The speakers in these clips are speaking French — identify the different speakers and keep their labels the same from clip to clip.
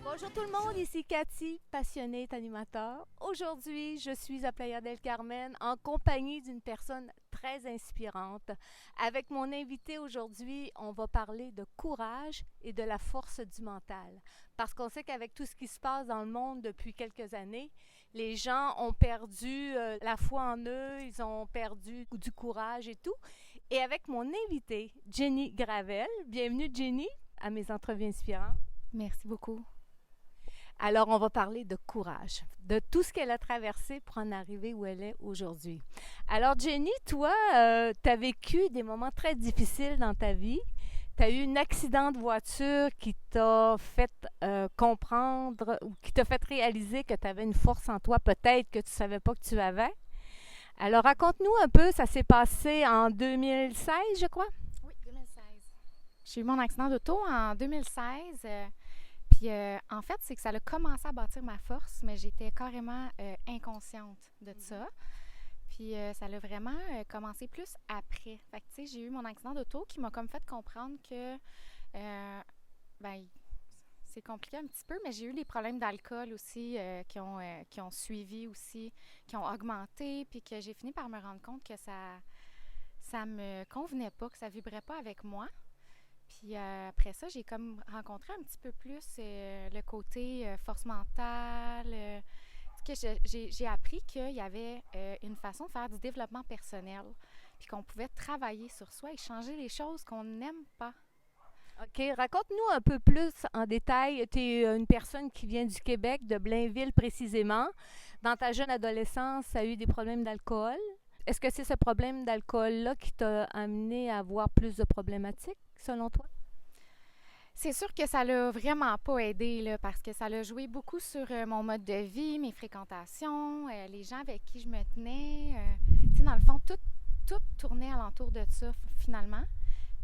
Speaker 1: Bonjour tout le monde, ici Cathy, passionnée animateur. Aujourd'hui, je suis à Playa del Carmen en compagnie d'une personne très inspirante. Avec mon invité aujourd'hui, on va parler de courage et de la force du mental. Parce qu'on sait qu'avec tout ce qui se passe dans le monde depuis quelques années, les gens ont perdu la foi en eux, ils ont perdu du courage et tout. Et avec mon invité, Jenny Gravel, bienvenue Jenny à mes entrevues inspirantes.
Speaker 2: Merci beaucoup.
Speaker 1: Alors, on va parler de courage, de tout ce qu'elle a traversé pour en arriver où elle est aujourd'hui. Alors, Jenny, toi, tu as vécu des moments très difficiles dans ta vie. Tu as eu un accident de voiture qui t'a fait comprendre ou qui t'a fait réaliser que tu avais une force en toi, peut-être que tu ne savais pas que tu avais. Alors, raconte-nous un peu, ça s'est passé en 2016, je crois?
Speaker 2: Oui, 2016. J'ai eu mon accident d'auto en 2016. Puis en fait, c'est que ça a commencé à bâtir ma force, mais j'étais carrément inconsciente de ça. Puis ça a vraiment commencé plus après. Fait que tu sais, j'ai eu mon accident d'auto qui m'a comme fait comprendre que ben, c'est compliqué un petit peu, mais j'ai eu des problèmes d'alcool aussi qui ont suivi aussi, qui ont augmenté, puis que j'ai fini par me rendre compte que ça me convenait pas, que ça vibrait pas avec moi. Puis après ça, j'ai comme rencontré un petit peu plus le côté force mentale. Que j'ai appris qu'il y avait une façon de faire du développement personnel, puis qu'on pouvait travailler sur soi et changer les choses qu'on n'aime pas.
Speaker 1: OK, raconte-nous un peu plus en détail. Tu es une personne qui vient du Québec, de Blainville précisément. Dans ta jeune adolescence, tu as eu des problèmes d'alcool. Est-ce que c'est ce problème d'alcool-là qui t'a amené à avoir plus de problématiques, selon toi?
Speaker 2: C'est sûr que ça l'a vraiment pas aidé, là, parce que ça l'a joué beaucoup sur mon mode de vie, mes fréquentations, les gens avec qui je me tenais. Tu sais, dans le fond, tout tournait alentour de ça, finalement.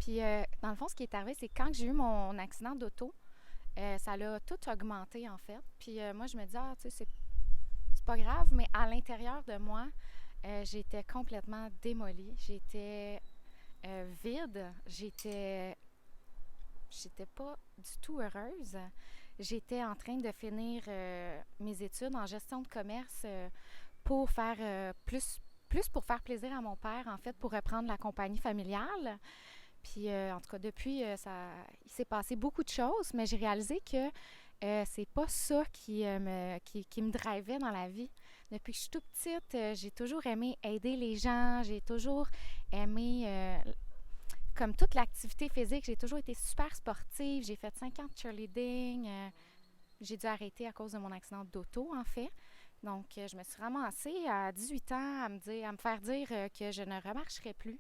Speaker 2: Puis, dans le fond, ce qui est arrivé, c'est que quand j'ai eu mon accident d'auto, ça l'a tout augmenté, en fait. Puis, moi, je me disais, ah, tu sais, c'est pas grave, mais à l'intérieur de moi, j'étais complètement démolie. J'étais vide. J'étais pas du tout heureuse. J'étais en train de finir mes études en gestion de commerce pour faire plus pour faire plaisir à mon père, en fait, pour reprendre la compagnie familiale. Puis, en tout cas, depuis, il s'est passé beaucoup de choses, mais j'ai réalisé que c'est pas ça qui me drivait dans la vie. Depuis que je suis toute petite, j'ai toujours aimé aider les gens, j'ai toujours aimé, comme toute l'activité physique, j'ai toujours été super sportive. J'ai fait 5 ans de cheerleading. J'ai dû arrêter à cause de mon accident d'auto, en fait. Donc, je me suis ramassée à 18 ans à me faire dire que je ne remarcherais plus.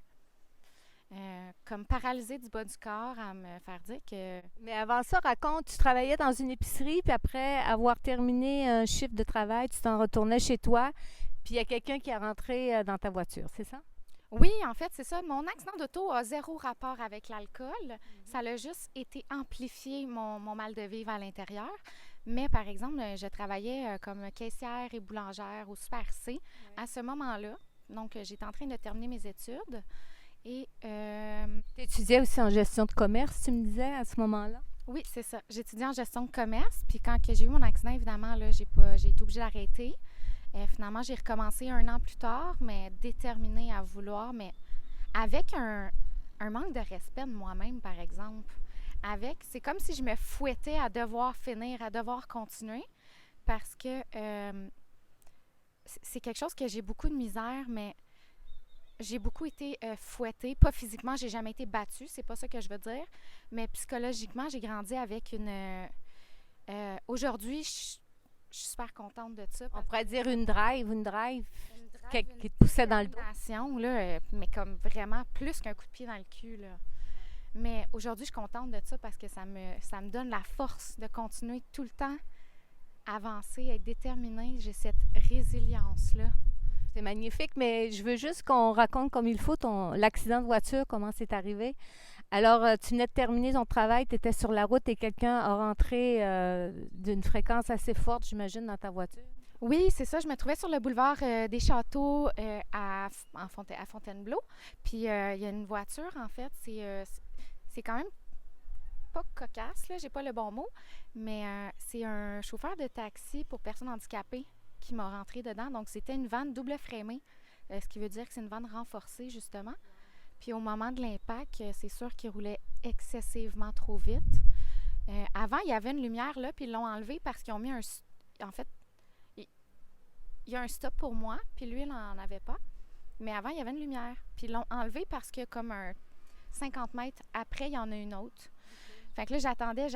Speaker 2: Comme paralysée du bas du corps, à me faire dire que...
Speaker 1: Mais avant ça, raconte, tu travaillais dans une épicerie, puis après avoir terminé un chiffre de travail, tu t'en retournais chez toi, puis il y a quelqu'un qui est rentré dans ta voiture, c'est ça?
Speaker 2: Oui, en fait, c'est ça. Mon accident d'auto a zéro rapport avec l'alcool. Ça a juste été amplifié, mon mal de vivre à l'intérieur. Mais par exemple, je travaillais comme caissière et boulangère au Super C à ce moment-là. Donc, j'étais en train de terminer mes études. Et
Speaker 1: Tu étudiais aussi en gestion de commerce, tu me disais, à ce moment-là?
Speaker 2: oui, c'est ça. J'étudiais en gestion de commerce. Puis quand que j'ai eu mon accident, évidemment, là, j'ai été obligée d'arrêter. Finalement, j'ai recommencé 1 an plus tard, mais déterminée à vouloir, mais avec un manque de respect de moi-même, par exemple. C'est comme si je me fouettais à devoir finir, à devoir continuer, parce que c'est quelque chose que j'ai beaucoup de misère, mais j'ai beaucoup été fouettée. Pas physiquement, j'ai jamais été battue, c'est pas ça que je veux dire, mais psychologiquement, j'ai grandi avec aujourd'hui, je suis super contente de ça.
Speaker 1: On pourrait dire une drive
Speaker 2: Une
Speaker 1: qui te poussait dans le dos.
Speaker 2: détermination, là, mais comme vraiment plus qu'un coup de pied dans le cul, là. Mais aujourd'hui, je suis contente de ça parce que ça me donne la force de continuer tout le temps à avancer, à être déterminée. J'ai cette résilience-là.
Speaker 1: C'est magnifique, mais je veux juste qu'on raconte comme il faut l'accident de voiture, comment c'est arrivé. Alors, tu venais de terminer ton travail, tu étais sur la route et quelqu'un a rentré d'une fréquence assez forte, j'imagine, dans ta voiture.
Speaker 2: Oui, c'est ça. Je me trouvais sur le boulevard des Châteaux à Fontainebleau. Puis, il y a une voiture, en fait. C'est quand même pas cocasse, là, j'ai pas le bon mot, mais c'est un chauffeur de taxi pour personnes handicapées qui m'a rentré dedans. Donc, c'était une vanne double frémée, ce qui veut dire que c'est une vanne renforcée, justement. Puis, au moment de l'impact, c'est sûr qu'il roulait excessivement trop vite. Avant, il y avait une lumière là, puis ils l'ont enlevée parce qu'ils ont mis un... En fait, il y a un stop pour moi, puis lui, il n'en avait pas. Mais avant, il y avait une lumière. Puis ils l'ont enlevée parce que comme un 50 mètres après, il y en a une autre. Fait que là, j'attendais.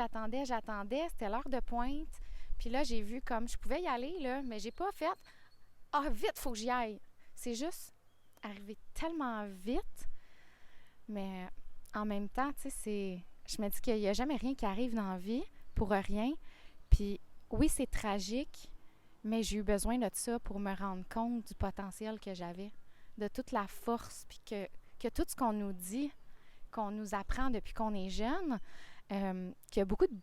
Speaker 2: C'était l'heure de pointe. Puis là, j'ai vu comme je pouvais y aller, là, mais j'ai pas fait « Ah, vite, faut que j'y aille! » C'est juste arrivé tellement vite. Mais en même temps, tu sais, je me dis qu'il n'y a jamais rien qui arrive dans la vie pour rien. Puis oui, c'est tragique, mais j'ai eu besoin de ça pour me rendre compte du potentiel que j'avais, de toute la force, puis que tout ce qu'on nous dit, qu'on nous apprend depuis qu'on est jeune, qu'il y a beaucoup de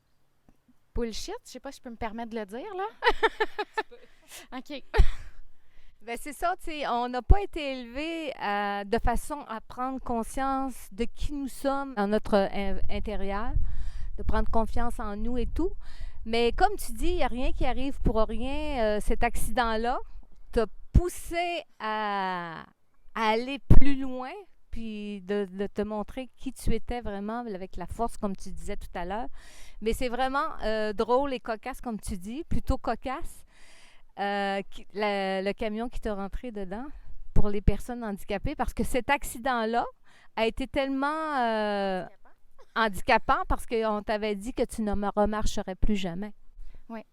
Speaker 2: bullshit, je sais pas si je peux me permettre de le dire, là. OK.
Speaker 1: Ben c'est ça, tu sais, on n'a pas été élevés de façon à prendre conscience de qui nous sommes dans notre intérieur, de prendre confiance en nous et tout. Mais comme tu dis, il n'y a rien qui arrive pour rien. Cet accident-là t'a poussé à aller plus loin, puis de te montrer qui tu étais vraiment avec la force, comme tu disais tout à l'heure. Mais c'est vraiment drôle et cocasse, comme tu dis, plutôt cocasse. Le camion qui t'a rentré dedans pour les personnes handicapées, parce que cet accident-là a été tellement handicapant parce qu'on t'avait dit que tu ne me remarcherais plus jamais.
Speaker 2: Oui.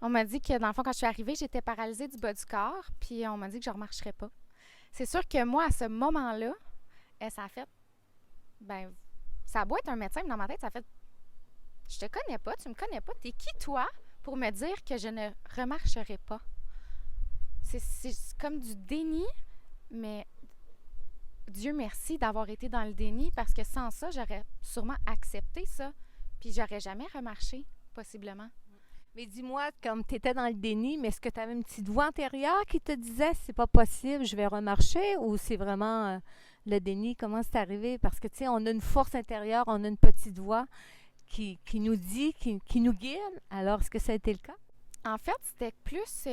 Speaker 2: On m'a dit que, dans le fond, quand je suis arrivée, j'étais paralysée du bas du corps, puis on m'a dit que je ne remarcherais pas. C'est sûr que moi, à ce moment-là, ça a fait... Ben, ça a beau être un médecin, mais dans ma tête, ça a fait... Je te connais pas, tu me connais pas, t'es qui, toi, pour me dire que je ne remarcherai pas? C'est comme du déni, mais Dieu merci d'avoir été dans le déni, parce que sans ça, j'aurais sûrement accepté ça, puis j'aurais jamais remarché, possiblement.
Speaker 1: Mais dis-moi, comme tu étais dans le déni, mais est-ce que tu avais une petite voix intérieure qui te disait « c'est pas possible, je vais remarcher » ou c'est vraiment le déni? Comment c'est arrivé? Parce que, tu sais, on a une force intérieure, on a une petite voix qui nous dit, qui nous guide. Alors, est-ce que ça a été le cas?
Speaker 2: En fait, c'était plus...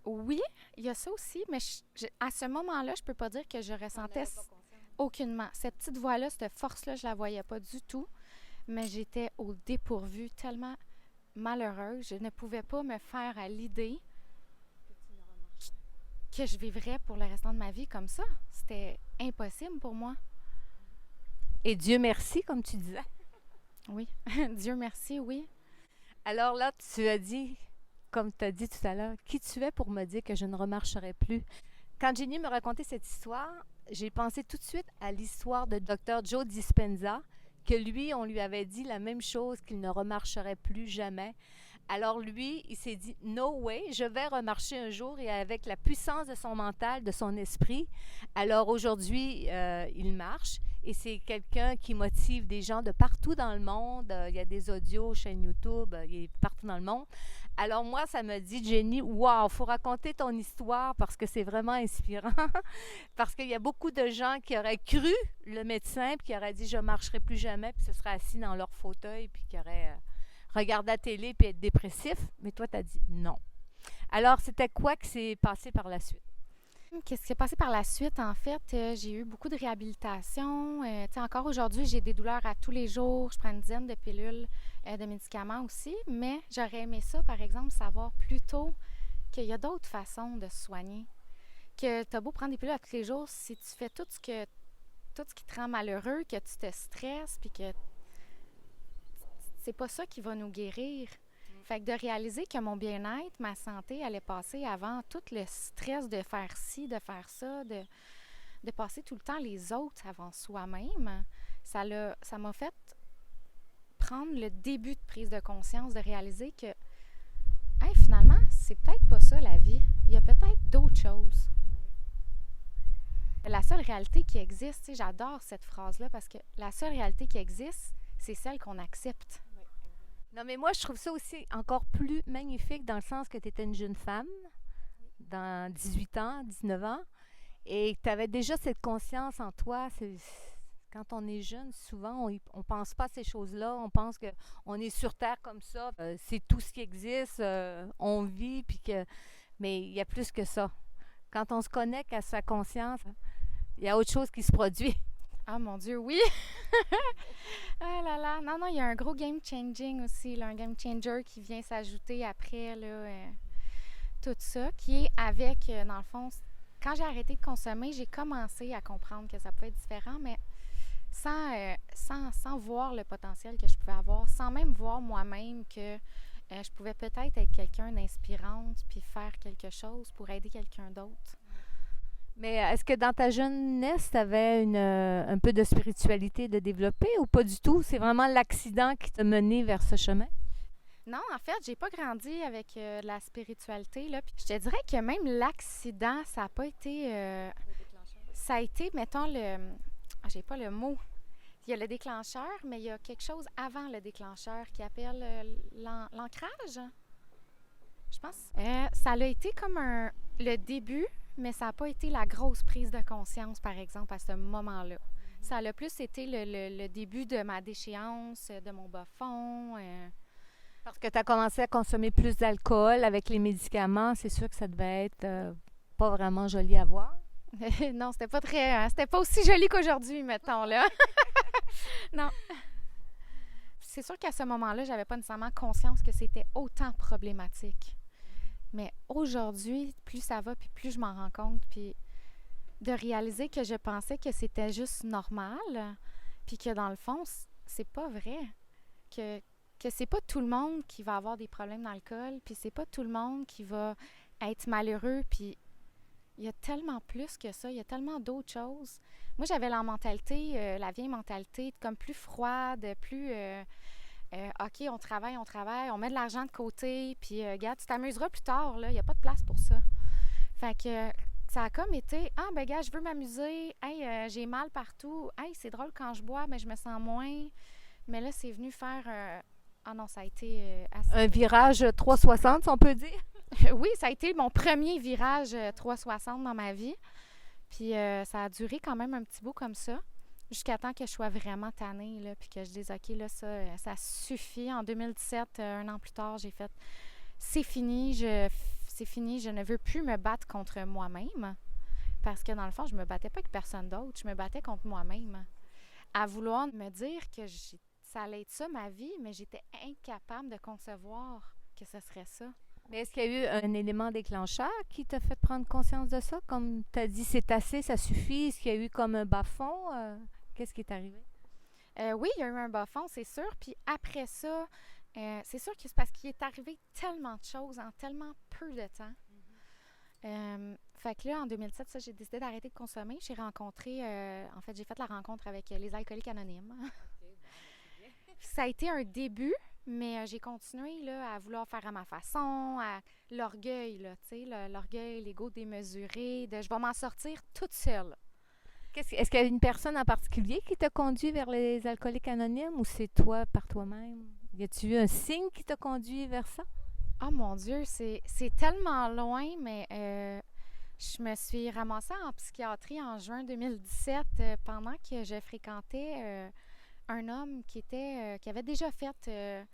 Speaker 2: oui, il y a ça aussi, mais à ce moment-là, je peux pas dire que je ressentais aucunement. Cette petite voix-là, cette force-là, je la voyais pas du tout, mais j'étais au dépourvu, tellement malheureuse. Je ne pouvais pas me faire à l'idée que je vivrais pour le restant de ma vie comme ça. C'était impossible pour moi.
Speaker 1: Et Dieu merci, comme tu disais.
Speaker 2: Oui, Dieu merci, oui.
Speaker 1: Alors là, tu as dit, comme tu as dit tout à l'heure, qui tu es pour me dire que je ne remarcherai plus? Quand Jenny me racontait cette histoire, j'ai pensé tout de suite à l'histoire de Dr. Joe Dispenza, que lui, on lui avait dit la même chose, qu'il ne remarcherait plus jamais. Alors lui, il s'est dit « No way, je vais remarcher un jour » et avec la puissance de son mental, de son esprit, alors aujourd'hui, il marche et c'est quelqu'un qui motive des gens de partout dans le monde. Il y a des audios, chaîne YouTube, il est partout dans le monde. Alors moi, ça me dit, Jenny, wow, il faut raconter ton histoire parce que c'est vraiment inspirant. Parce qu'il y a beaucoup de gens qui auraient cru le médecin puis qui auraient dit « je ne marcherai plus jamais » puis se seraient assis dans leur fauteuil puis qui auraient... regarder la télé puis être dépressif, mais toi, tu as dit non. Alors, c'était quoi qui s'est passé par la suite?
Speaker 2: Qu'est-ce qui s'est passé par la suite? En fait, j'ai eu beaucoup de réhabilitation. Encore aujourd'hui, j'ai des douleurs à tous les jours. Je prends une dizaine de pilules, de médicaments aussi, mais j'aurais aimé ça, par exemple, savoir plus tôt qu'il y a d'autres façons de se soigner. Que tu as beau prendre des pilules à tous les jours, si tu fais tout ce qui te rend malheureux, que tu te stresses, puis que c'est pas ça qui va nous guérir. Fait que de réaliser que mon bien-être, ma santé allait passer avant tout le stress de faire ci, de faire ça, de passer tout le temps les autres avant soi-même, ça m'a fait prendre le début de prise de conscience, de réaliser que hey, finalement, c'est peut-être pas ça la vie. Il y a peut-être d'autres choses. La seule réalité qui existe, j'adore cette phrase-là parce que la seule réalité qui existe, c'est celle qu'on accepte.
Speaker 1: Non, mais moi, je trouve ça aussi encore plus magnifique dans le sens que tu étais une jeune femme, dans 18 ans, 19 ans, et que tu avais déjà cette conscience en toi, Quand on est jeune, souvent, on pense pas à ces choses-là. On pense qu'on est sur Terre comme ça. C'est tout ce qui existe. On vit, mais il y a plus que ça. Quand on se connecte à sa conscience, il y a autre chose qui se produit.
Speaker 2: Ah mon Dieu, oui! Ah là là! Non, non, il y a un gros game changing aussi, là, un game changer qui vient s'ajouter après, là, tout ça, qui est avec, dans le fond, quand j'ai arrêté de consommer, j'ai commencé à comprendre que ça pouvait être différent, mais sans voir le potentiel que je pouvais avoir, sans même voir moi-même que je pouvais peut-être être quelqu'un d'inspirante puis faire quelque chose pour aider quelqu'un d'autre.
Speaker 1: Mais est-ce que dans ta jeunesse, tu avais un peu de spiritualité de développer ou pas du tout? C'est vraiment l'accident qui t'a mené vers ce chemin?
Speaker 2: Non, en fait, j'ai pas grandi avec de la spiritualité, là. Puis je te dirais que même l'accident, ça n'a pas été... ça a été, mettons, j'ai pas le mot. Il y a le déclencheur, mais il y a quelque chose avant le déclencheur qui appelle l'ancrage. Je pense. Ça a été comme le début, mais ça n'a pas été la grosse prise de conscience, par exemple, à ce moment-là. Ça a plus été le début de ma déchéance, de mon bas fond.
Speaker 1: Parce que tu as commencé à consommer plus d'alcool avec les médicaments, c'est sûr que ça devait être pas vraiment joli à voir.
Speaker 2: Non, c'était pas aussi joli qu'aujourd'hui, mettons, là. Non. C'est sûr qu'à ce moment-là, j'avais pas nécessairement conscience que c'était autant problématique. Mais aujourd'hui, plus ça va, puis plus je m'en rends compte, puis de réaliser que je pensais que c'était juste normal, puis que dans le fond, c'est pas vrai. Que c'est pas tout le monde qui va avoir des problèmes d'alcool, puis c'est pas tout le monde qui va être malheureux, puis il y a tellement plus que ça, il y a tellement d'autres choses. Moi, j'avais la mentalité, la vieille mentalité, comme plus froide, plus... OK, on travaille, on met de l'argent de côté, puis regarde, tu t'amuseras plus tard, là, il n'y a pas de place pour ça. Fait que ça a comme été, ah, ben gars, je veux m'amuser, hey, j'ai mal partout, hey, c'est drôle quand je bois, mais je me sens moins. Mais là, c'est venu faire, ah non, ça a été assez...
Speaker 1: Un virage 360, si on peut dire?
Speaker 2: Oui, ça a été mon premier virage 360 dans ma vie. Puis ça a duré quand même un petit bout comme ça, jusqu'à temps que je sois vraiment tannée, là, puis que je dise, OK, là, ça suffit. En 2017, un an plus tard, j'ai fait, c'est fini, je ne veux plus me battre contre moi-même. Parce que dans le fond, je me battais pas avec personne d'autre, je me battais contre moi-même. À vouloir me dire que ça allait être ça, ma vie, mais j'étais incapable de concevoir que ce serait ça.
Speaker 1: Mais est-ce qu'il y a eu un élément déclencheur qui t'a fait prendre conscience de ça? Comme tu as dit, c'est assez, ça suffit. Est-ce qu'il y a eu comme un bas-fond? Qu'est-ce qui est arrivé?
Speaker 2: Oui, il y a eu un bas-fond, c'est sûr. Puis après ça, c'est sûr que c'est parce qu'il est arrivé tellement de choses en tellement peu de temps. Fait que là, en 2007, ça, j'ai décidé d'arrêter de consommer. J'ai rencontré, en fait, j'ai fait la rencontre avec les alcooliques anonymes. Ça a été un début, mais j'ai continué là, à vouloir faire à ma façon, à l'orgueil, là, tu sais, l'orgueil, l'ego démesuré, de je vais m'en sortir toute seule.
Speaker 1: Est-ce qu'il y a une personne en particulier qui t'a conduit vers les alcooliques anonymes ou c'est toi par toi-même? Y a-tu eu un signe qui t'a conduit vers ça?
Speaker 2: Oh mon Dieu, c'est tellement loin, mais je me suis ramassée en psychiatrie en juin 2017 pendant que je fréquentais un homme qui avait déjà fait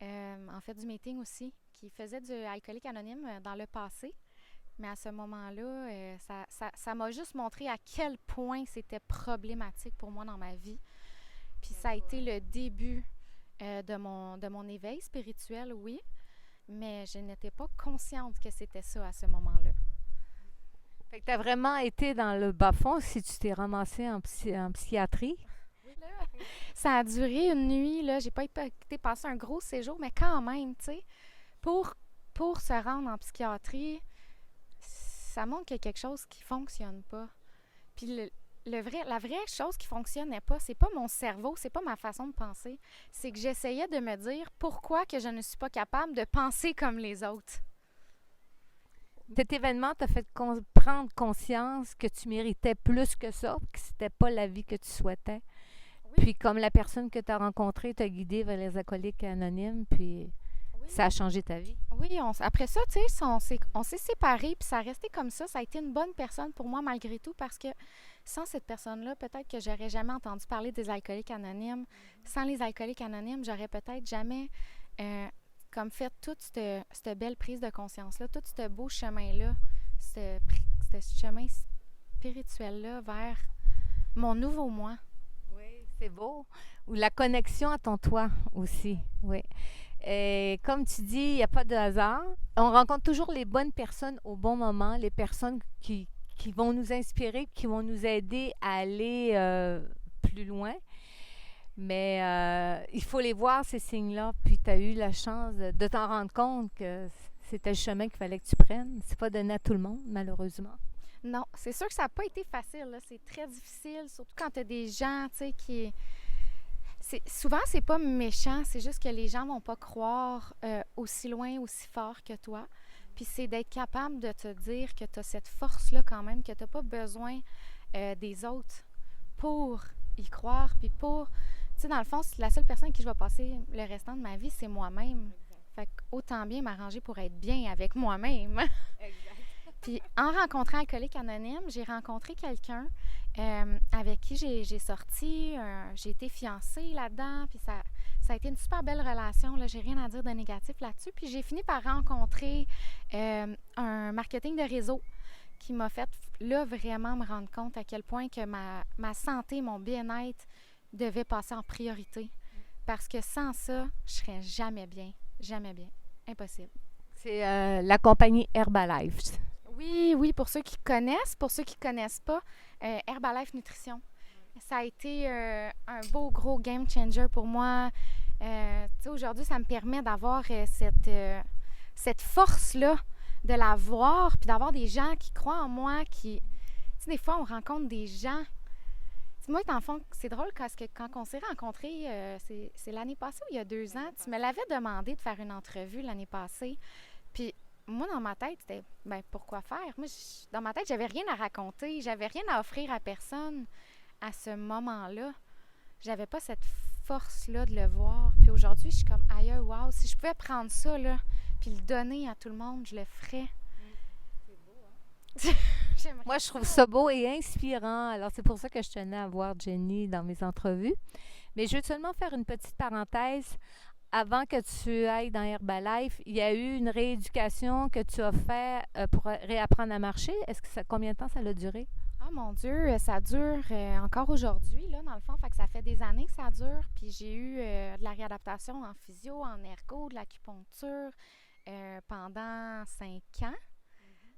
Speaker 2: en fait du meeting aussi, qui faisait du alcoolique anonyme dans le passé. Mais à ce moment-là, ça m'a juste montré à quel point c'était problématique pour moi dans ma vie. Puis ça a été le début de mon éveil spirituel, oui, mais je n'étais pas consciente que c'était ça à ce moment-là.
Speaker 1: Fait que tu as vraiment été dans le bas-fond si tu t'es ramassée en psychiatrie.
Speaker 2: Ça a duré une nuit, là. J'ai pas été passer un gros séjour, mais quand même, tu sais, pour se rendre en psychiatrie, ça montre qu'il y a quelque chose qui fonctionne pas. Puis la vraie chose qui fonctionnait pas, c'est pas mon cerveau, c'est pas ma façon de penser. C'est que j'essayais de me dire pourquoi que je ne suis pas capable de penser comme les autres.
Speaker 1: Cet événement t'a fait prendre conscience que tu méritais plus que ça, que c'était pas la vie que tu souhaitais. Oui. Puis comme la personne que tu as rencontrée t'a guidée vers les alcooliques anonymes, puis Ça a changé ta vie?
Speaker 2: Oui, après ça, tu sais, on s'est séparés, puis ça a resté comme ça. Ça a été une bonne personne pour moi malgré tout, parce que sans cette personne-là, peut-être que j'aurais jamais entendu parler des alcooliques anonymes. Sans les alcooliques anonymes, j'aurais peut-être jamais comme fait toute cette belle prise de conscience-là, tout ce beau chemin-là, ce chemin spirituel-là vers mon nouveau moi.
Speaker 1: Oui, c'est beau. Ou la connexion à ton toi aussi, oui. Et comme tu dis, il n'y a pas de hasard. On rencontre toujours les bonnes personnes au bon moment, les personnes qui vont nous inspirer, qui vont nous aider à aller plus loin. Mais il faut les voir, ces signes-là. Puis tu as eu la chance de t'en rendre compte que c'était le chemin qu'il fallait que tu prennes. C'est pas donné à tout le monde, malheureusement.
Speaker 2: Non, c'est sûr que ça n'a pas été facile, là. C'est très difficile, surtout quand tu as des gens, tu sais, qui... Souvent, c'est pas méchant, c'est juste que les gens vont pas croire aussi loin, aussi fort que toi. Puis c'est d'être capable de te dire que tu as cette force-là quand même, que tu n'as pas besoin des autres pour y croire, puis pour... Tu sais, dans le fond, la seule personne avec qui je vais passer le restant de ma vie, c'est moi-même. Fait qu'autant bien m'arranger pour être bien avec moi-même.
Speaker 1: Exact.
Speaker 2: Puis en rencontrant Alcoolique Anonyme, j'ai rencontré quelqu'un avec qui j'ai sorti, j'ai été fiancée là-dedans, puis ça a été une super belle relation, là, j'ai rien à dire de négatif là-dessus. Puis j'ai fini par rencontrer un marketing de réseau qui m'a fait là vraiment me rendre compte à quel point que ma santé, mon bien-être devait passer en priorité. Parce que sans ça, je serais jamais bien, impossible.
Speaker 1: C'est la compagnie Herbalife.
Speaker 2: Oui, pour ceux qui connaissent. Pour ceux qui ne connaissent pas, Herbalife Nutrition. Ça a été un beau, gros game changer pour moi. Aujourd'hui, ça me permet d'avoir cette force-là, de la voir, puis d'avoir des gens qui croient en moi, qui... Tu sais, des fois, on rencontre des gens... Moi, dans le fond, c'est drôle parce que quand on s'est rencontrés, c'est l'année passée ou il y a 2 ans, tu me l'avais demandé de faire une entrevue l'année passée. Puis moi, dans ma tête, c'était, pourquoi faire? Moi, dans ma tête, j'avais rien à raconter, j'avais rien à offrir à personne à ce moment-là. J'avais pas cette force-là de le voir. Puis aujourd'hui, je suis comme, aïe, wow, si je pouvais prendre ça, là, puis le donner à tout le monde, je le ferais.
Speaker 1: C'est beau, hein? Moi, je trouve ça beau et inspirant. Alors, c'est pour ça que je tenais à voir Jenny dans mes entrevues. Mais je veux seulement faire une petite parenthèse. Avant que tu ailles dans Herbalife, il y a eu une rééducation que tu as fait pour réapprendre à marcher. Combien de temps ça a duré?
Speaker 2: Ah mon Dieu, ça dure encore aujourd'hui, là, dans le fond. Fait que ça fait des années que ça dure. Puis j'ai eu de la réadaptation en physio, en ergo, de l'acupuncture pendant 5 ans.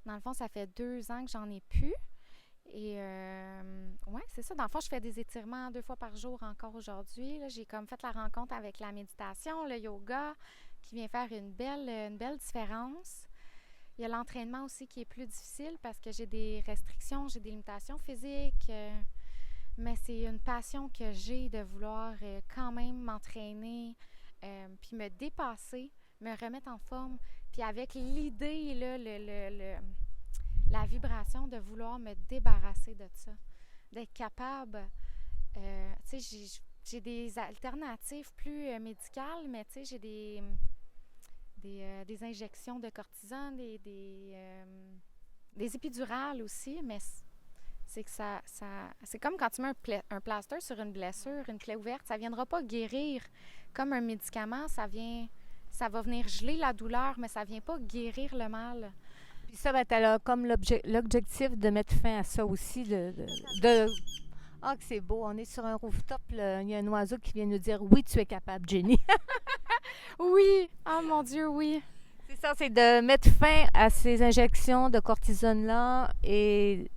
Speaker 2: Dans le fond, ça fait 2 ans que j'en ai plus. Et ouais, c'est ça. Dans le fond, je fais des étirements 2 fois par jour encore aujourd'hui. Là, j'ai comme fait la rencontre avec la méditation, le yoga, qui vient faire une belle différence. Il y a l'entraînement aussi qui est plus difficile parce que j'ai des restrictions, j'ai des limitations physiques. Mais c'est une passion que j'ai de vouloir quand même m'entraîner, puis me dépasser, me remettre en forme. Puis avec l'idée, là, la vibration de vouloir me débarrasser de ça, d'être capable, tu sais, j'ai des alternatives plus médicales, mais tu sais, j'ai des injections de cortisone, des épidurales aussi, mais c'est que ça c'est comme quand tu mets un plaster sur une blessure, une plaie ouverte, ça ne viendra pas guérir comme un médicament, ça va venir geler la douleur, mais ça ne vient pas guérir le mal.
Speaker 1: Puis ça, tu as comme l'objectif de mettre fin à ça aussi. Ah, que c'est beau. On est sur un rooftop. Il y a un oiseau qui vient nous dire « Oui, tu es capable, Jenny. »
Speaker 2: Oui! Oh mon Dieu, oui!
Speaker 1: C'est ça, c'est de mettre fin à ces injections de cortisone-là et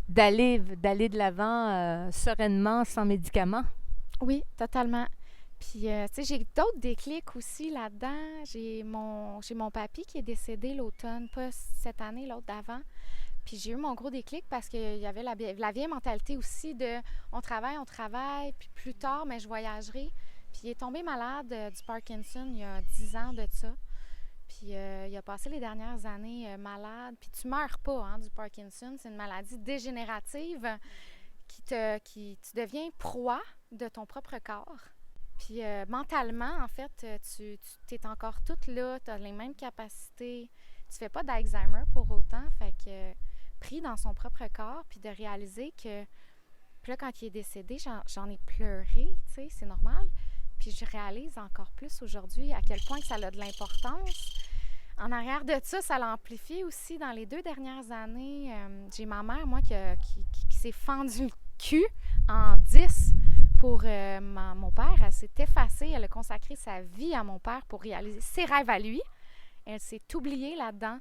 Speaker 1: d'aller de l'avant sereinement, sans médicaments.
Speaker 2: Oui, totalement. Puis, tu sais, j'ai d'autres déclics aussi là-dedans. J'ai mon papy qui est décédé l'automne, pas cette année, l'autre d'avant. Puis j'ai eu mon gros déclic parce qu'il y avait la vieille mentalité aussi de on travaille, puis plus tard, mais je voyagerai. Puis il est tombé malade du Parkinson il y a 10 ans de ça. Puis il a passé les dernières années malade. Puis tu meurs pas hein, du Parkinson, c'est une maladie dégénérative qui tu deviens proie de ton propre corps. Puis mentalement, en fait, tu es encore toute là, tu as les mêmes capacités. Tu fais pas d'Alzheimer pour autant. Fait que pris dans son propre corps, puis de réaliser que. Puis là, quand il est décédé, j'en ai pleuré, tu sais, c'est normal. Puis je réalise encore plus aujourd'hui à quel point que ça a de l'importance. En arrière de ça, ça l'a amplifié aussi dans les 2 dernières années. J'ai ma mère, moi, qui s'est fendu le cul en 10 pour mon père. Elle s'est effacée, elle a consacré sa vie à mon père pour réaliser ses rêves à lui. Elle s'est oubliée là-dedans.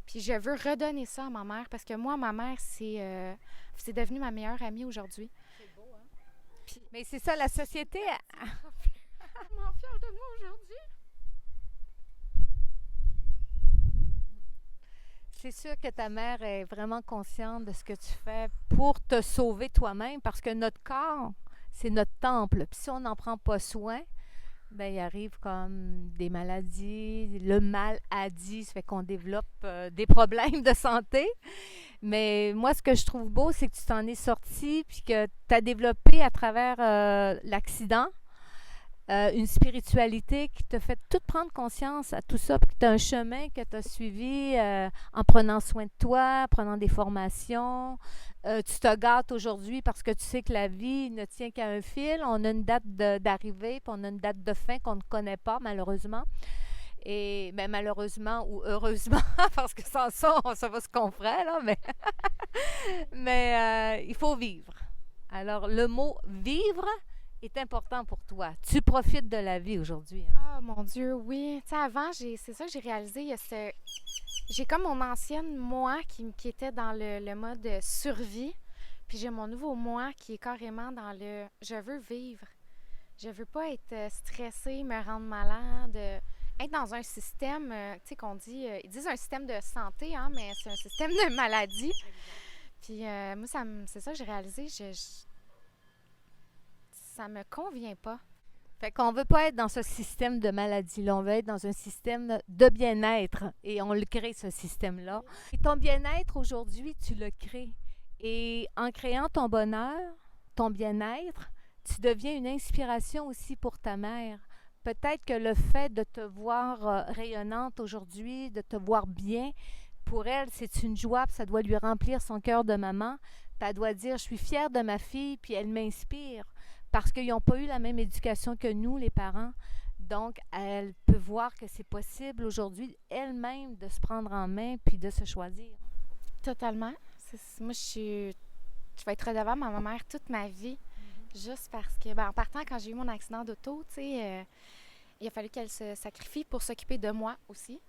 Speaker 2: Puis je veux redonner ça à ma mère parce que moi, ma mère, c'est devenu ma meilleure amie aujourd'hui.
Speaker 1: C'est beau, hein? Mais c'est ça, la société...
Speaker 2: Tellement fière de moi aujourd'hui.
Speaker 1: C'est sûr que ta mère est vraiment consciente de ce que tu fais pour te sauver toi-même parce que notre corps, c'est notre temple. Puis si on n'en prend pas soin, ben il arrive comme des maladies, le mal a dit, ça fait qu'on développe des problèmes de santé. Mais moi, ce que je trouve beau, c'est que tu t'en es sorti puis que tu as développé à travers l'accident une spiritualité qui te fait tout prendre conscience à tout ça, puis que tu as un chemin que tu as suivi en prenant soin de toi, en prenant des formations. Tu te gâtes aujourd'hui parce que tu sais que la vie ne tient qu'à un fil. On a une date d'arrivée, puis on a une date de fin qu'on ne connaît pas, malheureusement. Et ben, malheureusement ou heureusement, parce que sans ça, on sait pas ce qu'on ferait, là, mais il faut vivre. Alors, le mot vivre est important pour toi. Tu profites de la vie aujourd'hui. Hein?
Speaker 2: Oh mon Dieu, oui. Tu sais, avant, c'est ça que j'ai réalisé. J'ai comme mon ancienne moi qui était dans le mode survie. Puis j'ai mon nouveau moi qui est carrément dans le je veux vivre. Je veux pas être stressée, me rendre malade, être dans un système, tu sais, qu'on dit, ils disent un système de santé, hein, mais c'est un système de maladie. Puis moi, c'est ça que j'ai réalisé. Ça me convient pas.
Speaker 1: Fait qu'on veut pas être dans ce système de maladie-là, on veut être dans un système de bien-être et on le crée, ce système-là. Et ton bien-être aujourd'hui, tu le crées. Et en créant ton bonheur, ton bien-être, tu deviens une inspiration aussi pour ta mère. Peut-être que le fait de te voir rayonnante aujourd'hui, de te voir bien, pour elle, c'est une joie, puis ça doit lui remplir son cœur de maman. Puis elle doit dire, je suis fière de ma fille, puis elle m'inspire. Parce qu'ils n'ont pas eu la même éducation que nous, les parents. Donc, elle peut voir que c'est possible aujourd'hui, elle-même, de se prendre en main puis de se choisir.
Speaker 2: Totalement. Moi, je vais être redevable à ma mère toute ma vie. Juste parce que, en partant, quand j'ai eu mon accident d'auto, tu sais, il a fallu qu'elle se sacrifie pour s'occuper de moi aussi.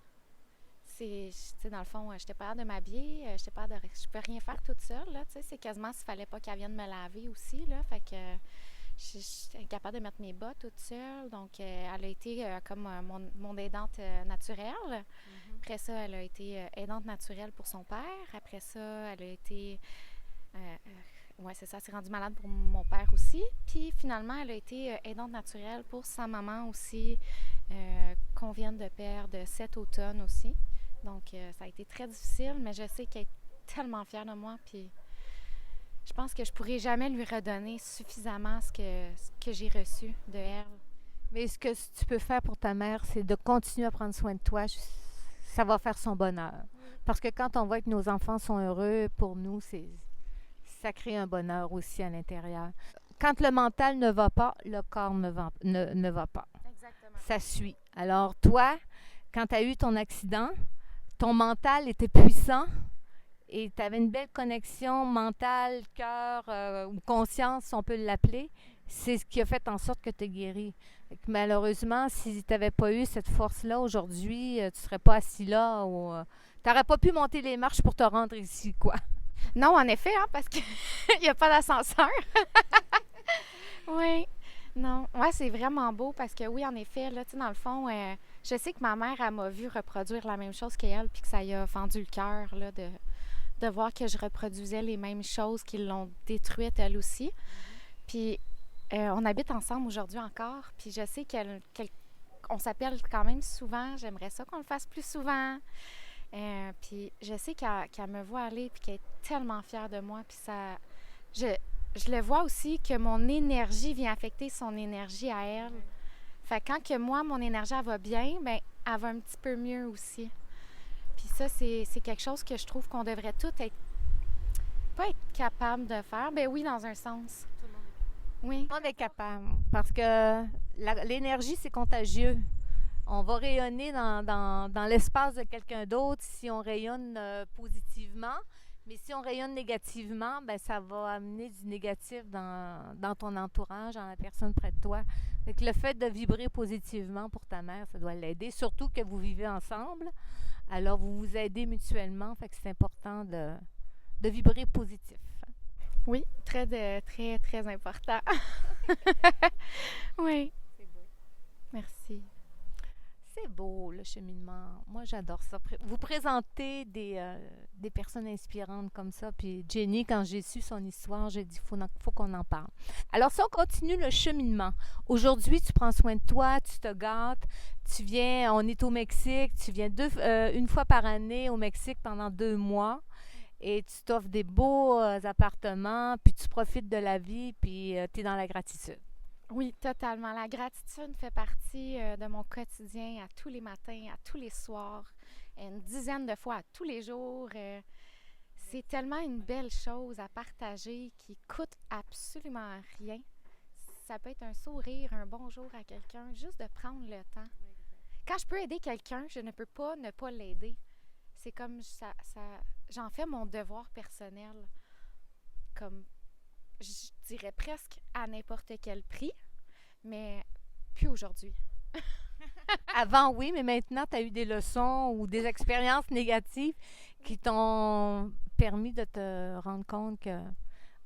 Speaker 2: Tu sais, dans le fond, j'étais pas capable de m'habiller, je peux rien faire toute seule, là, tu sais. C'est quasiment s'il fallait pas qu'elle vienne me laver aussi, là. Fait que je suis incapable de mettre mes bas toute seule. Donc, elle a été comme mon aidante naturelle. Après ça, elle a été aidante naturelle pour son père. Après ça, elle a été... ouais, c'est ça, elle s'est rendue malade pour mon père aussi. Puis, finalement, elle a été aidante naturelle pour sa maman aussi, qu'on vient de perdre cet automne aussi. Donc, ça a été très difficile, mais je sais qu'elle est tellement fière de moi. Puis, je pense que je pourrais jamais lui redonner suffisamment ce que j'ai reçu de elle.
Speaker 1: Mais ce que tu peux faire pour ta mère, c'est de continuer à prendre soin de toi. Ça va faire son bonheur. Parce que quand on voit que nos enfants sont heureux, pour nous, ça crée un bonheur aussi à l'intérieur. Quand le mental ne va pas, le corps ne va pas.
Speaker 2: Exactement.
Speaker 1: Ça suit. Alors toi, quand tu as eu ton accident, ton mental était puissant et tu avais une belle connexion mentale, cœur ou conscience, si on peut l'appeler. C'est ce qui a fait en sorte que tu es guéri. Malheureusement, si tu n'avais pas eu cette force-là aujourd'hui, tu ne serais pas assis là ou tu n'aurais pas pu monter les marches pour te rendre ici, quoi.
Speaker 2: Non, en effet, hein, parce qu'il n'y a pas d'ascenseur. Oui. Non. Ouais, c'est vraiment beau parce que oui, en effet, là, tu sais, dans le fond, je sais que ma mère, elle m'a vu reproduire la même chose qu'elle, puis que ça y a fendu le cœur, là, de voir que je reproduisais les mêmes choses qui l'ont détruite, elle aussi. Puis, on habite ensemble aujourd'hui encore, puis je sais qu'on s'appelle quand même souvent. J'aimerais ça qu'on le fasse plus souvent. Puis je sais qu'elle me voit aller puis qu'elle est tellement fière de moi. Puis ça, je le vois aussi que mon énergie vient affecter son énergie à elle. Fait que quand que moi, mon énergie, elle va bien, ben elle va un petit peu mieux aussi. Puis ça, c'est quelque chose que je trouve qu'on devrait tous être, pas être capable de faire. Ben oui, dans un sens. Oui.
Speaker 1: Tout le monde est capable parce que l'énergie, c'est contagieux. On va rayonner dans l'espace de quelqu'un d'autre si on rayonne positivement. Mais si on rayonne négativement, ben ça va amener du négatif dans ton entourage, dans la personne près de toi. Fait que le fait de vibrer positivement pour ta mère, ça doit l'aider. Surtout que vous vivez ensemble. Alors, vous vous aidez mutuellement. Fait que c'est important de vibrer positif.
Speaker 2: Oui, très, très important. Oui.
Speaker 1: C'est beau.
Speaker 2: Merci.
Speaker 1: C'est beau, le cheminement. Moi, j'adore ça. Vous présentez des personnes inspirantes comme ça. Puis Jenny, quand j'ai su son histoire, j'ai dit, faut qu'on en parle. Alors, si on continue le cheminement, aujourd'hui, tu prends soin de toi, tu te gâtes, tu viens, on est au Mexique, tu viens une fois par année au Mexique pendant 2 mois et tu t'offres des beaux appartements, puis tu profites de la vie, puis tu es dans la gratitude.
Speaker 2: Oui, totalement. La gratitude fait partie de mon quotidien à tous les matins, à tous les soirs, une dizaine de fois à tous les jours. C'est tellement une belle chose à partager qui coûte absolument rien. Ça peut être un sourire, un bonjour à quelqu'un, juste de prendre le temps. Quand je peux aider quelqu'un, je ne peux pas ne pas l'aider. C'est comme j'en fais mon devoir personnel. Comme je dirais presque à n'importe quel prix, mais plus aujourd'hui.
Speaker 1: Avant, oui, mais maintenant, tu as eu des leçons ou des expériences négatives qui t'ont permis de te rendre compte que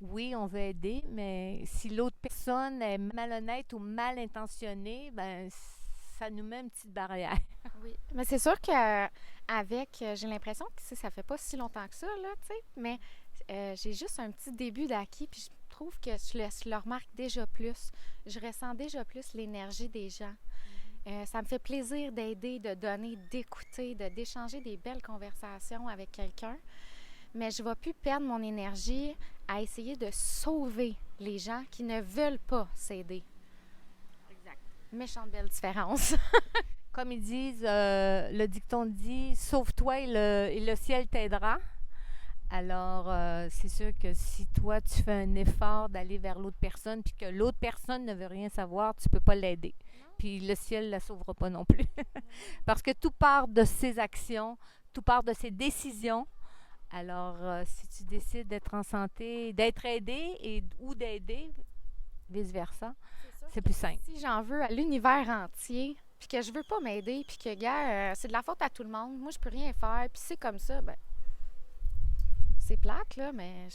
Speaker 1: oui, on veut aider, mais si l'autre personne est malhonnête ou mal intentionnée, ben ça nous met une petite barrière.
Speaker 2: Oui, mais c'est sûr qu'avec, j'ai l'impression que ça fait pas si longtemps que ça, là, tu sais, mais j'ai juste un petit début d'acquis, puis je trouve que je le remarque déjà plus. Je ressens déjà plus l'énergie des gens. Ça me fait plaisir d'aider, de donner, d'écouter, d'échanger des belles conversations avec quelqu'un. Mais je ne vais plus perdre mon énergie à essayer de sauver les gens qui ne veulent pas s'aider.
Speaker 1: Exact.
Speaker 2: Méchante belle différence.
Speaker 1: Comme ils disent, le dicton dit « Sauve-toi et le ciel t'aidera ». Alors, c'est sûr que si toi, tu fais un effort d'aller vers l'autre personne puis que l'autre personne ne veut rien savoir, tu ne peux pas l'aider. Puis le ciel ne la sauvera pas non plus. Parce que tout part de ses actions, tout part de ses décisions. Alors, si tu décides d'être en santé, d'être aidé ou d'aider, vice-versa, c'est plus simple.
Speaker 2: Si j'en veux à l'univers entier, puis que je veux pas m'aider, puis que, gars, c'est de la faute à tout le monde, moi, je peux rien faire, puis c'est comme ça, ben c'est plate, là, mais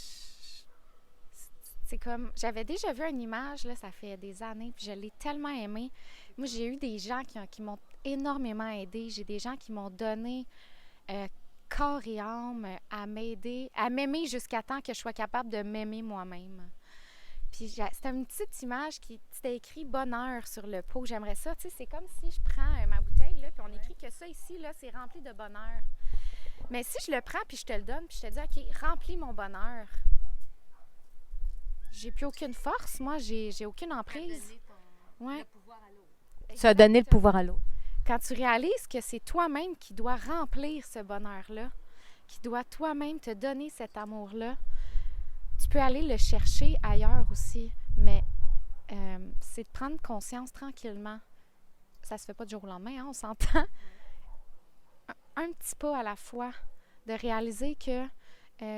Speaker 2: c'est comme... J'avais déjà vu une image, là, ça fait des années, puis je l'ai tellement aimée. Moi, j'ai eu des gens qui m'ont énormément aidée. J'ai des gens qui m'ont donné corps et âme à m'aider, à m'aimer jusqu'à temps que je sois capable de m'aimer moi-même. Puis c'était une petite image qui c'était écrit « bonheur » sur le pot. J'aimerais ça, tu sais, c'est comme si je prends ma bouteille, là, puis on écrit que ça ici, là, c'est rempli de bonheur. Mais si je le prends puis je te le donne puis je te dis « OK, remplis mon bonheur », j'ai plus aucune force, moi, j'ai aucune emprise.
Speaker 1: Le pouvoir à l'autre. Tu as donné le pouvoir à l'autre.
Speaker 2: Quand tu réalises que c'est toi-même qui dois remplir ce bonheur-là, qui doit toi-même te donner cet amour-là, tu peux aller le chercher ailleurs aussi. Mais c'est de prendre conscience tranquillement. Ça se fait pas du jour au lendemain, hein, on s'entend. Un petit pas à la fois, de réaliser que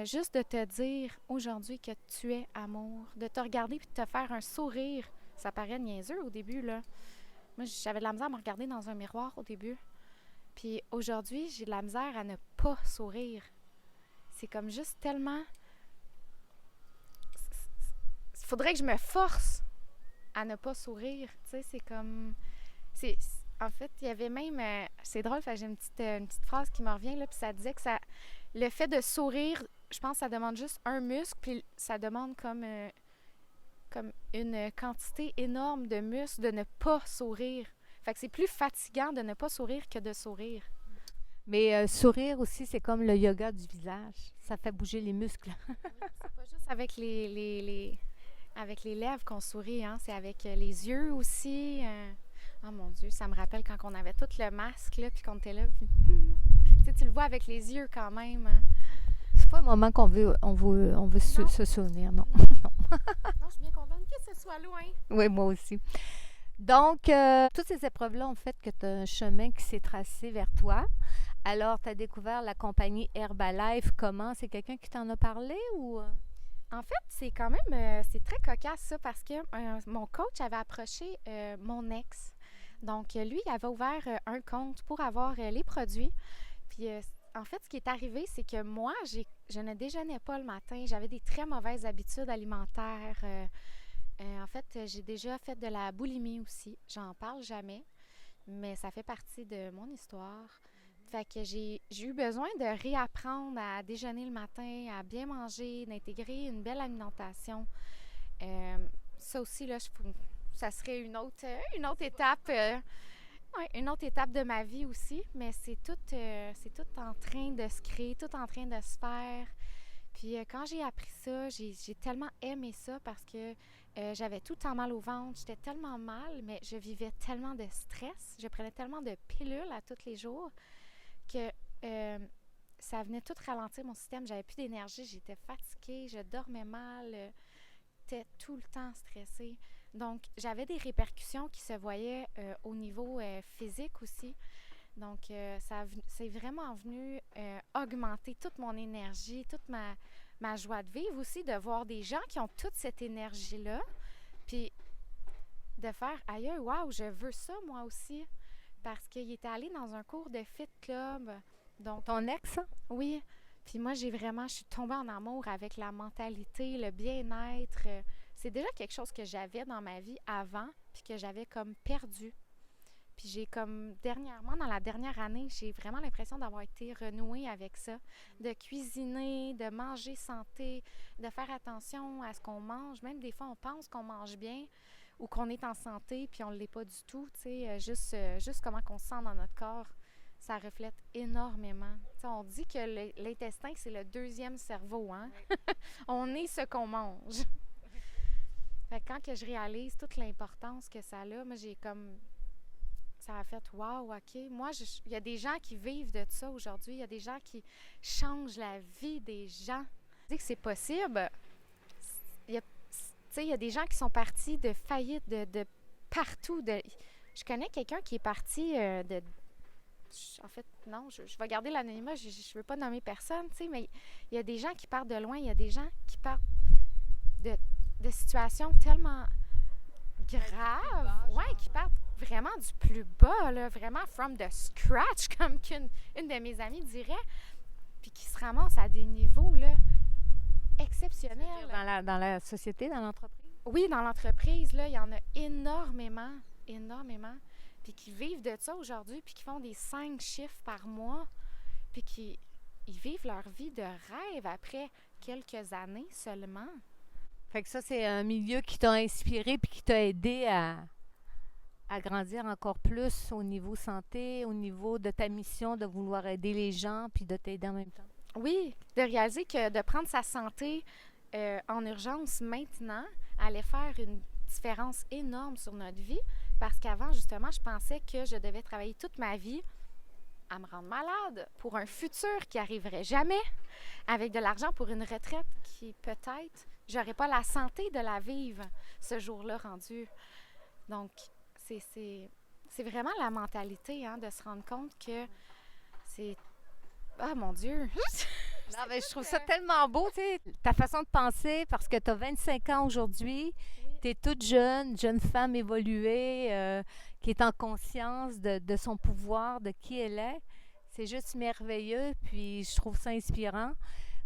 Speaker 2: juste de te dire aujourd'hui que tu es amour, de te regarder puis de te faire un sourire, ça paraît niaiseux au début, là. Moi, j'avais de la misère à me regarder dans un miroir au début. Puis aujourd'hui, j'ai de la misère à ne pas sourire. C'est comme juste tellement... Il faudrait que je me force à ne pas sourire. Tu sais, c'est comme... En fait, il y avait même... c'est drôle, j'ai une petite phrase qui me revient, là, puis ça disait que le fait de sourire, je pense que ça demande juste un muscle, puis ça demande comme une quantité énorme de muscles de ne pas sourire. Fait que c'est plus fatigant de ne pas sourire que de sourire.
Speaker 1: Mais sourire aussi, c'est comme le yoga du visage. Ça fait bouger les muscles.
Speaker 2: Oui, c'est pas juste avec avec les lèvres qu'on sourit, hein? C'est avec les yeux aussi. Oh mon Dieu, ça me rappelle quand on avait tout le masque, là, puis qu'on était là, puis... Tu sais, tu le vois avec les yeux quand même. Hein?
Speaker 1: C'est pas un moment on veut se souvenir, non.
Speaker 2: Non, je suis bien contente que ce soit loin.
Speaker 1: Oui, moi aussi. Donc, toutes ces épreuves-là ont fait que tu as un chemin qui s'est tracé vers toi. Alors, tu as découvert la compagnie Herbalife. Comment? C'est quelqu'un qui t'en a parlé ou...
Speaker 2: En fait, c'est quand même, c'est très cocasse ça parce que mon coach avait approché mon ex. Donc, lui, il avait ouvert un compte pour avoir les produits. Puis, en fait, ce qui est arrivé, c'est que moi, je ne déjeunais pas le matin. J'avais des très mauvaises habitudes alimentaires. En fait, j'ai déjà fait de la boulimie aussi. J'en parle jamais, mais ça fait partie de mon histoire. Fait que j'ai eu besoin de réapprendre à déjeuner le matin, à bien manger, d'intégrer une belle alimentation. Ça aussi, là, ça serait une autre étape. Ouais, une autre étape de ma vie aussi, mais c'est tout en train de se créer, tout en train de se faire. Puis quand j'ai appris ça, j'ai tellement aimé ça parce que j'avais tout le temps mal au ventre, j'étais tellement mal, mais je vivais tellement de stress, je prenais tellement de pilules à tous les jours que ça venait tout ralentir mon système. J'avais plus d'énergie, j'étais fatiguée, je dormais mal, j'étais tout le temps stressée. Donc, j'avais des répercussions qui se voyaient au niveau physique aussi. Donc, c'est vraiment venu augmenter toute mon énergie, toute ma joie de vivre aussi, de voir des gens qui ont toute cette énergie-là, puis de faire « Aïe, wow, je veux ça moi aussi », parce qu'il était allé dans un cours de Fit Club. Donc,
Speaker 1: ton ex?
Speaker 2: oui. Puis moi, je suis tombée en amour avec la mentalité, le bien-être. C'est déjà quelque chose que j'avais dans ma vie avant, puis que j'avais comme perdu. Puis j'ai comme dernièrement, dans la dernière année, j'ai vraiment l'impression d'avoir été renouée avec ça. De cuisiner, de manger santé, de faire attention à ce qu'on mange. Même des fois, on pense qu'on mange bien ou qu'on est en santé, puis on ne l'est pas du tout. Tu sais, juste comment on se sent dans notre corps, ça reflète énormément. T'sais, on dit que l'intestin, c'est le deuxième cerveau, hein? Oui. On est ce qu'on mange. Fait que quand que je réalise toute l'importance que ça a, moi, j'ai comme... Ça a fait « Wow, OK. » Moi, il y a des gens qui vivent de ça aujourd'hui. Il y a des gens qui changent la vie des gens. Je dis que c'est possible. Il y a des gens qui sont partis de faillite, de partout. Je connais quelqu'un qui est parti en fait, non, je vais garder l'anonymat. Je ne veux pas nommer personne, mais il y a des gens qui partent de loin. Il y a des gens qui partent de situations tellement graves. Ouais, qui partent vraiment du plus bas, là, vraiment from the scratch, comme une de mes amies dirait, puis qui se ramasse à des niveaux là, exceptionnels.
Speaker 1: Dans la société, dans l'entreprise?
Speaker 2: Oui, dans l'entreprise, là, il y en a énormément, puis qui vivent de ça aujourd'hui, puis qui font des 5 chiffres par mois, puis ils vivent leur vie de rêve après quelques années seulement.
Speaker 1: Fait que ça, c'est un milieu qui t'a inspiré puis qui t'a aidé à grandir encore plus au niveau santé, au niveau de ta mission de vouloir aider les gens puis de t'aider en même temps.
Speaker 2: Oui, de réaliser que de prendre sa santé en urgence maintenant allait faire une différence énorme sur notre vie parce qu'avant, justement, je pensais que je devais travailler toute ma vie à me rendre malade pour un futur qui n'arriverait jamais, avec de l'argent pour une retraite qui peut-être, j'aurais pas la santé de la vivre ce jour-là rendu. Donc, c'est vraiment la mentalité, hein, de se rendre compte que c'est... Ah, mon Dieu!
Speaker 1: Non, mais je trouve ça tellement beau, tu sais, ta façon de penser, parce que tu as 25 ans aujourd'hui, tu es toute jeune femme évoluée, qui est en conscience de son pouvoir, de qui elle est. C'est juste merveilleux, puis je trouve ça inspirant.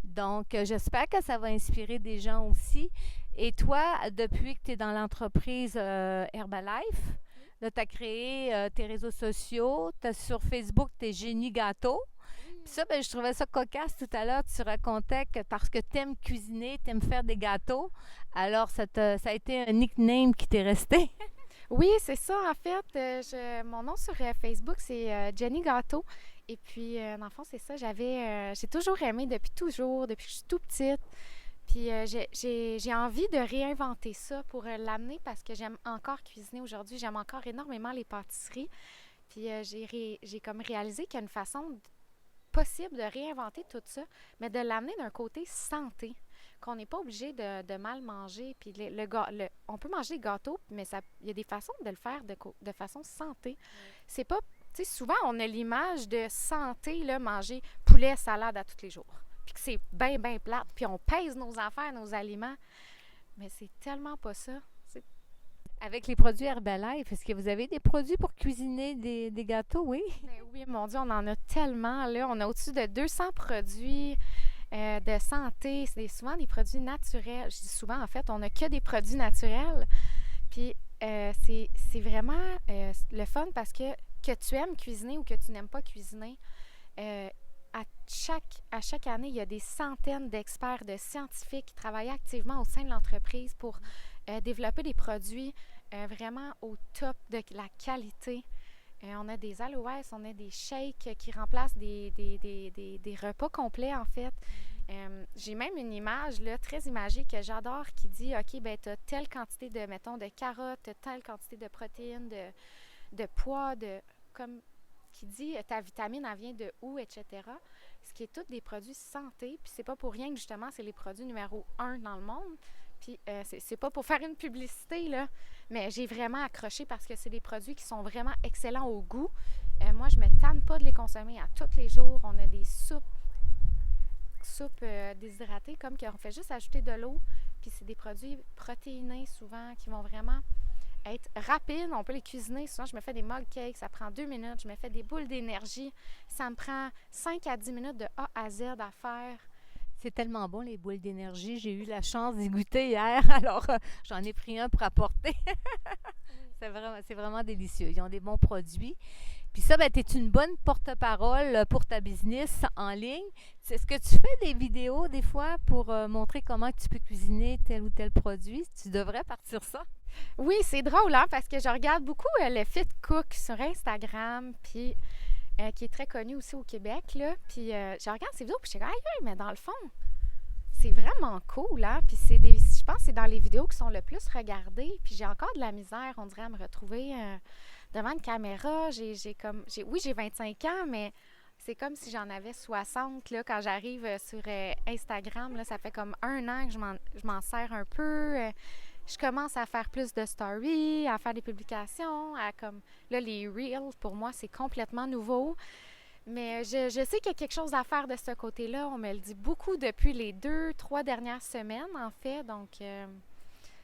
Speaker 1: Donc, j'espère que ça va inspirer des gens aussi. Et toi, depuis que tu es dans l'entreprise Herbalife, là, tu as créé tes réseaux sociaux, sur Facebook, tu es Génie Gâteau. Puis ça, je trouvais ça cocasse tout à l'heure. Tu racontais que parce que tu aimes cuisiner, tu aimes faire des gâteaux, alors ça a été un nickname qui t'est resté.
Speaker 2: Oui, c'est ça, en fait. Mon nom sur Facebook, c'est Jenny Gâteau. Et puis, dans le fond, c'est ça. J'ai toujours aimé depuis toujours, depuis que je suis tout petite. Puis j'ai envie de réinventer ça pour l'amener parce que j'aime encore cuisiner aujourd'hui. J'aime encore énormément les pâtisseries. Puis j'ai comme réalisé qu'il y a une façon possible de réinventer tout ça, mais de l'amener d'un côté santé, qu'on n'est pas obligé de mal manger. Puis on peut manger des gâteaux, mais il y a des façons de le faire de façon santé. C'est pas, tu sais, souvent on a l'image de santé, là, manger poulet, salade à tous les jours. Puis que c'est bien, bien plate. Puis on pèse nos affaires, nos aliments. Mais c'est tellement pas ça.
Speaker 1: Avec les produits Herbalife, est-ce que vous avez des produits pour cuisiner des gâteaux? Oui.
Speaker 2: Ben oui, mon Dieu, on en a tellement, là. On a au-dessus de 200 produits de santé. C'est souvent des produits naturels. Je dis souvent, en fait, on n'a que des produits naturels. Puis c'est vraiment le fun parce que tu aimes cuisiner ou que tu n'aimes pas cuisiner, à chaque année, il y a des centaines d'experts, de scientifiques qui travaillent activement au sein de l'entreprise pour développer des produits vraiment au top de la qualité. On a des aloès, on a des shakes qui remplacent des repas complets, en fait. J'ai même une image là, très imagée que j'adore qui dit OK, ben tu as telle quantité de, mettons, de carottes, telle quantité de protéines, de pois, comme qui dit ta vitamine, elle vient de où, etc. Ce qui est tous des produits santé. Puis c'est pas pour rien que justement, c'est les produits numéro 1 dans le monde. Puis c'est pas pour faire une publicité, là, mais j'ai vraiment accroché parce que c'est des produits qui sont vraiment excellents au goût. Moi, je me tanne pas de les consommer à tous les jours. On a des soupes déshydratées, comme qu'on fait juste ajouter de l'eau. Puis c'est des produits protéinés souvent qui vont vraiment être rapides. On peut les cuisiner. Souvent, je me fais des mug cakes. Ça prend 2 minutes. Je me fais des boules d'énergie. Ça me prend 5 à 10 minutes de A à Z à faire.
Speaker 1: C'est tellement bon, les boules d'énergie. J'ai eu la chance d'y goûter hier, alors j'en ai pris un pour apporter. C'est vraiment délicieux. Ils ont des bons produits. Puis ça, ben, tu es une bonne porte-parole pour ta business en ligne. Est-ce que tu fais des vidéos des fois pour montrer comment tu peux cuisiner tel ou tel produit? Tu devrais partir ça.
Speaker 2: Oui, c'est drôle, hein, parce que je regarde beaucoup le Fit Cook sur Instagram, puis qui est très connu aussi au Québec, là. Puis je regarde ces vidéos, puis je suis comme, aïe, mais dans le fond, c'est vraiment cool, hein. Puis je pense que c'est dans les vidéos qui sont le plus regardées. Puis j'ai encore de la misère, on dirait, à me retrouver devant une caméra. Oui, j'ai 25 ans, mais c'est comme si j'en avais 60, là, quand j'arrive sur Instagram. Là, ça fait comme 1 an que je m'en sers un peu. Je commence à faire plus de stories, à faire des publications, là, les Reels, pour moi, c'est complètement nouveau. Mais je sais qu'il y a quelque chose à faire de ce côté-là. On me le dit beaucoup depuis les 2-3 dernières semaines, en fait. Donc,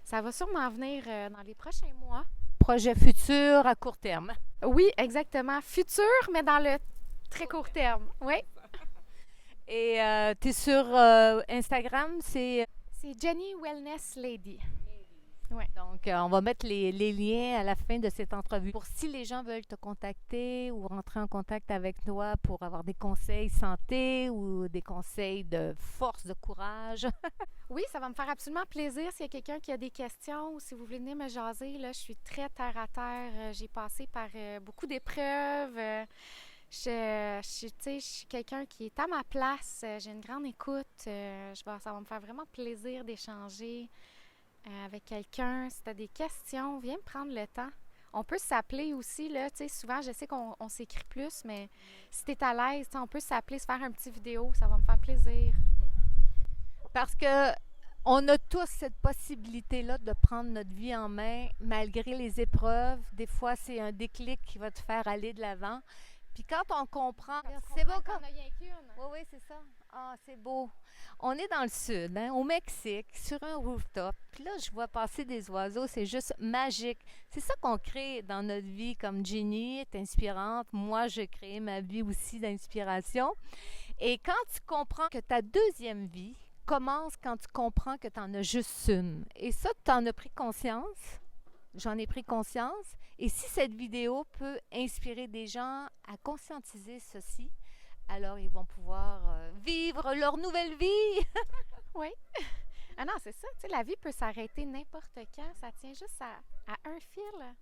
Speaker 2: ça va sûrement venir dans les prochains mois.
Speaker 1: Projet futur à court terme.
Speaker 2: Oui, exactement. Futur, mais dans le très court terme. Oui.
Speaker 1: Et tu es sur Instagram, c'est
Speaker 2: Jenny Wellness Lady.
Speaker 1: Ouais. Donc, on va mettre les liens à la fin de cette entrevue. Pour si les gens veulent te contacter ou rentrer en contact avec toi pour avoir des conseils santé ou des conseils de force, de courage.
Speaker 2: Oui, ça va me faire absolument plaisir s'il y a quelqu'un qui a des questions ou si vous voulez venir me jaser. Là, je suis très terre à terre. J'ai passé par beaucoup d'épreuves. Je suis quelqu'un qui est à ma place. J'ai une grande écoute. Ça va me faire vraiment plaisir d'échanger avec quelqu'un. Si tu as des questions, viens me prendre le temps. On peut s'appeler aussi, là, tu sais, souvent, je sais qu'on s'écrit plus, mais si tu es à l'aise, on peut s'appeler, se faire un petit vidéo, ça va me faire plaisir.
Speaker 1: Parce que on a tous cette possibilité-là de prendre notre vie en main, malgré les épreuves. Des fois, c'est un déclic qui va te faire aller de l'avant. Puis quand on comprend,
Speaker 2: c'est beau quand on a rien qu'une.
Speaker 1: Oui, oui, c'est ça. Ah, c'est beau. On est dans le sud, hein, au Mexique, sur un rooftop. Puis là, je vois passer des oiseaux, c'est juste magique. C'est ça qu'on crée dans notre vie, comme Jenny est inspirante. Moi, j'ai créé ma vie aussi d'inspiration. Et quand tu comprends que ta deuxième vie commence quand tu comprends que tu en as juste une. Et ça, tu en as pris conscience. J'en ai pris conscience. Et si cette vidéo peut inspirer des gens à conscientiser ceci, alors ils vont pouvoir vivre leur nouvelle vie.
Speaker 2: Oui. Ah non, c'est ça. Tu sais, la vie peut s'arrêter n'importe quand. Ça tient juste à un fil.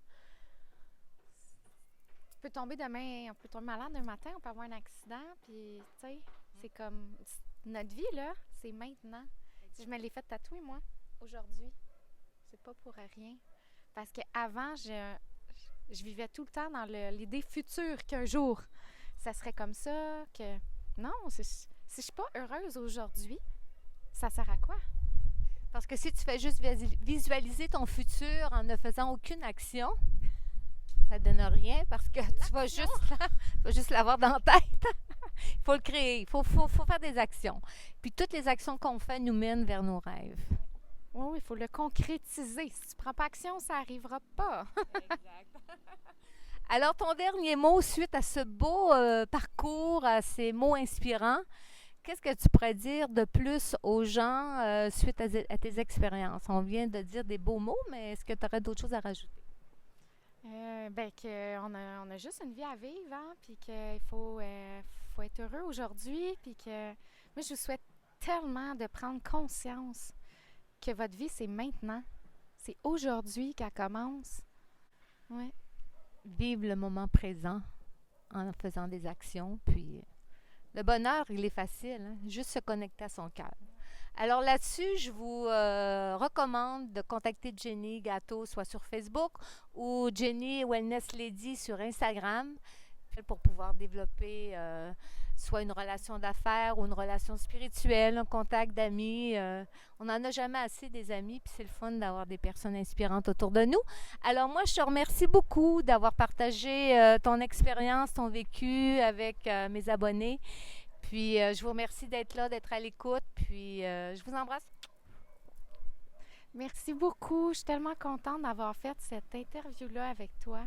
Speaker 2: Tu peux tomber demain, on peut tomber malade un matin, on peut avoir un accident. Puis, tu sais, c'est comme notre vie, là, c'est maintenant. Si je me l'ai fait tatouer, moi, aujourd'hui, c'est pas pour rien. Parce qu'avant, je vivais tout le temps dans l'idée future qu'un jour, ça serait comme ça, que... Non, si je suis pas heureuse aujourd'hui, ça sert à quoi?
Speaker 1: Parce que si tu fais juste visualiser ton futur en ne faisant aucune action, ça ne donne rien parce que tu vas juste l'avoir dans la tête. Il faut le créer, il faut faire des actions. Puis toutes les actions qu'on fait nous mènent vers nos rêves.
Speaker 2: Oui, il faut le concrétiser. Si tu ne prends pas action, ça n'arrivera pas.
Speaker 1: Exact. Alors, ton dernier mot suite à ce beau parcours, à ces mots inspirants, qu'est-ce que tu pourrais dire de plus aux gens suite à tes expériences? On vient de dire des beaux mots, mais est-ce que tu aurais d'autres choses à rajouter?
Speaker 2: Qu'on a juste une vie à vivre, hein, puis qu'il faut être heureux aujourd'hui, puis que moi, je vous souhaite tellement de prendre conscience que votre vie, c'est maintenant. C'est aujourd'hui qu'elle commence. Ouais.
Speaker 1: Vivre le moment présent en faisant des actions, puis le bonheur, il est facile, hein? Juste se connecter à son cœur. Alors là-dessus, je vous recommande de contacter Jenny Gâteau, soit sur Facebook ou Jenny Wellness Lady sur Instagram pour pouvoir développer soit une relation d'affaires ou une relation spirituelle, un contact d'amis. On n'en a jamais assez des amis, puis c'est le fun d'avoir des personnes inspirantes autour de nous. Alors moi, je te remercie beaucoup d'avoir partagé ton expérience, ton vécu avec mes abonnés. Puis, je vous remercie d'être là, d'être à l'écoute. Puis, je vous embrasse.
Speaker 2: Merci beaucoup. Je suis tellement contente d'avoir fait cette interview-là avec toi.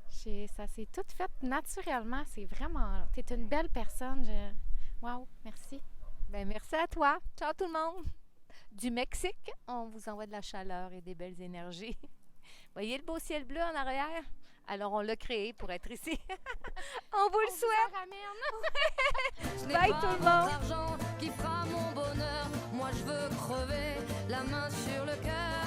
Speaker 2: Ça s'est tout fait naturellement. C'est vraiment... Tu es une belle personne. Wow, merci.
Speaker 1: Bien, merci à toi. Ciao tout le monde. Du Mexique, on vous envoie de la chaleur et des belles énergies. Voyez le beau ciel bleu en arrière? Alors, on l'a créé pour être ici. On vous le souhaite. Bye tout le monde.
Speaker 3: L'argent qui fera mon bonheur. Moi, je veux crever la main sur le cœur.